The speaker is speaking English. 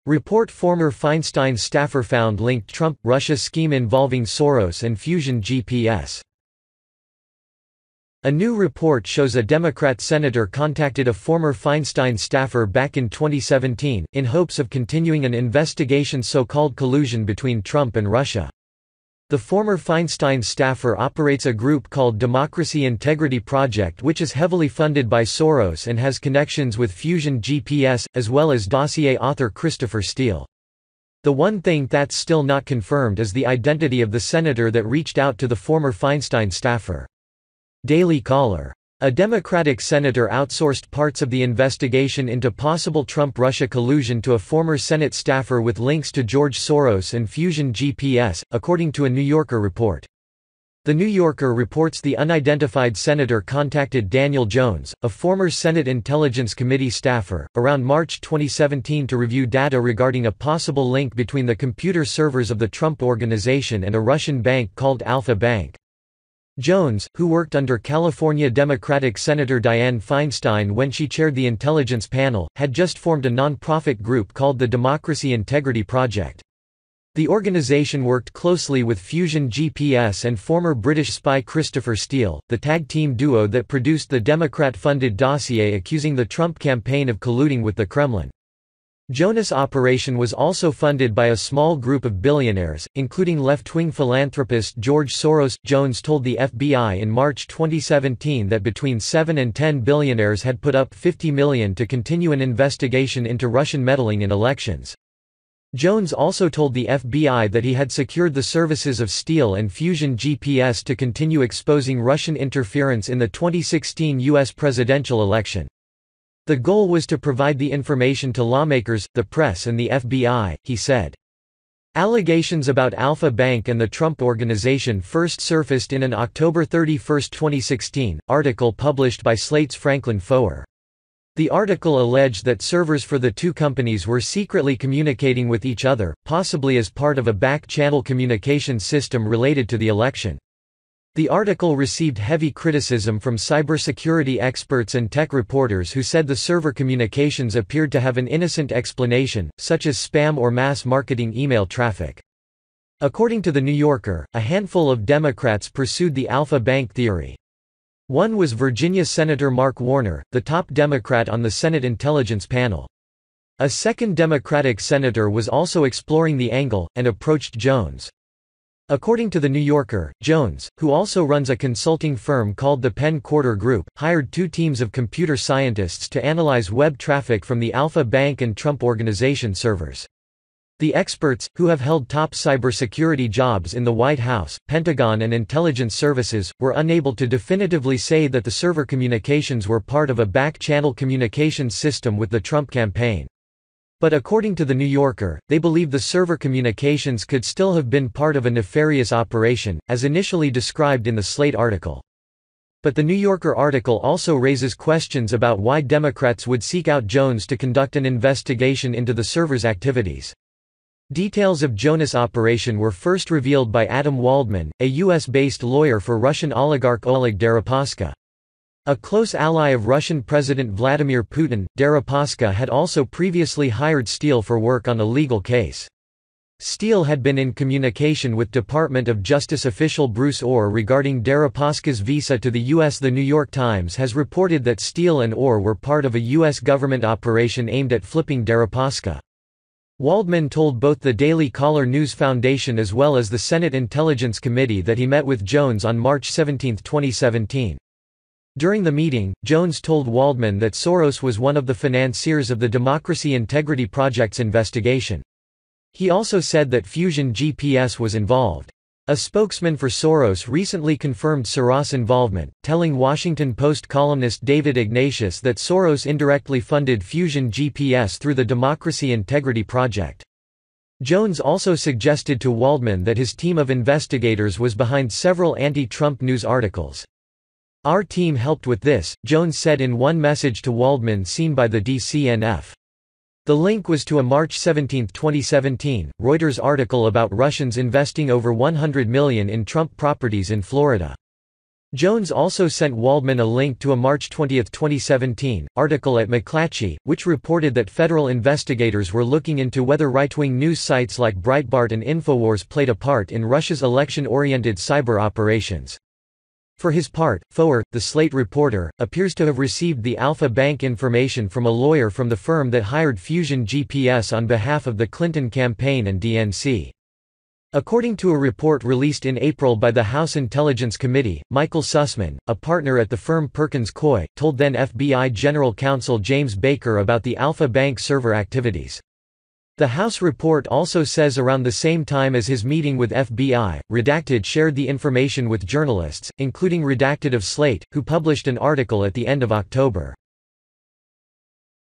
Report former Feinstein staffer found linked Trump-Russia scheme involving Soros and Fusion GPS. A new report shows a Democrat senator contacted a former Feinstein staffer back in 2017, in hopes of continuing an investigation so-called collusion between Trump and Russia. The former Feinstein staffer operates a group called Democracy Integrity Project, which is heavily funded by Soros and has connections with Fusion GPS, as well as dossier author Christopher Steele. The one thing that's still not confirmed is the identity of the senator that reached out to the former Feinstein staffer. Daily Caller. A Democratic senator outsourced parts of the investigation into possible Trump-Russia collusion to a former Senate staffer with links to George Soros and Fusion GPS, according to a New Yorker report. The New Yorker reports the unidentified senator contacted Daniel Jones, a former Senate Intelligence Committee staffer, around March 2017 to review data regarding a possible link between the computer servers of the Trump Organization and a Russian bank called Alpha Bank. Jones, who worked under California Democratic Senator Dianne Feinstein when she chaired the intelligence panel, had just formed a non-profit group called the Democracy Integrity Project. The organization worked closely with Fusion GPS and former British spy Christopher Steele, the tag-team duo that produced the Democrat-funded dossier accusing the Trump campaign of colluding with the Kremlin. Jonas' operation was also funded by a small group of billionaires, including left-wing philanthropist George Soros. Jones told the FBI in March 2017 that between 7 and 10 billionaires had put up $50 million to continue an investigation into Russian meddling in elections. Jones also told the FBI that he had secured the services of Steele and Fusion GPS to continue exposing Russian interference in the 2016 U.S. presidential election. The goal was to provide the information to lawmakers, the press and the FBI, he said. Allegations about Alpha Bank and the Trump Organization first surfaced in an October 31, 2016, article published by Slate's Franklin Foer. The article alleged that servers for the two companies were secretly communicating with each other, possibly as part of a back-channel communications system related to the election. The article received heavy criticism from cybersecurity experts and tech reporters who said the server communications appeared to have an innocent explanation, such as spam or mass marketing email traffic. According to The New Yorker, a handful of Democrats pursued the Alpha Bank theory. One was Virginia Senator Mark Warner, the top Democrat on the Senate Intelligence Panel. A second Democratic senator was also exploring the angle, and approached Jones. According to The New Yorker, Jones, who also runs a consulting firm called the Penn Quarter Group, hired two teams of computer scientists to analyze web traffic from the Alpha Bank and Trump Organization servers. The experts, who have held top cybersecurity jobs in the White House, Pentagon and intelligence services, were unable to definitively say that the server communications were part of a back-channel communications system with the Trump campaign. But according to The New Yorker, they believe the server communications could still have been part of a nefarious operation, as initially described in the Slate article. But the New Yorker article also raises questions about why Democrats would seek out Jones to conduct an investigation into the server's activities. Details of Jonas' operation were first revealed by Adam Waldman, a U.S.-based lawyer for Russian oligarch Oleg Deripaska. A close ally of Russian President Vladimir Putin, Deripaska had also previously hired Steele for work on a legal case. Steele had been in communication with Department of Justice official Bruce Orr regarding Deripaska's visa to the U.S. The New York Times has reported that Steele and Orr were part of a U.S. government operation aimed at flipping Deripaska. Waldman told both the Daily Caller News Foundation as well as the Senate Intelligence Committee that he met with Jones on March 17, 2017. During the meeting, Jones told Waldman that Soros was one of the financiers of the Democracy Integrity Project's investigation. He also said that Fusion GPS was involved. A spokesman for Soros recently confirmed Soros' involvement, telling Washington Post columnist David Ignatius that Soros indirectly funded Fusion GPS through the Democracy Integrity Project. Jones also suggested to Waldman that his team of investigators was behind several anti-Trump news articles. "Our team helped with this," Jones said in one message to Waldman seen by the DCNF. The link was to a March 17, 2017, Reuters article about Russians investing over $100 million in Trump properties in Florida. Jones also sent Waldman a link to a March 20, 2017, article at McClatchy, which reported that federal investigators were looking into whether right-wing news sites like Breitbart and Infowars played a part in Russia's election-oriented cyber operations. For his part, Foer, the Slate reporter, appears to have received the Alpha Bank information from a lawyer from the firm that hired Fusion GPS on behalf of the Clinton campaign and DNC. According to a report released in April by the House Intelligence Committee, Michael Sussman, a partner at the firm Perkins Coie, told then FBI General Counsel James Baker about the Alpha Bank server activities. The House report also says around the same time as his meeting with FBI, Redacted shared the information with journalists, including Redacted of Slate, who published an article at the end of October.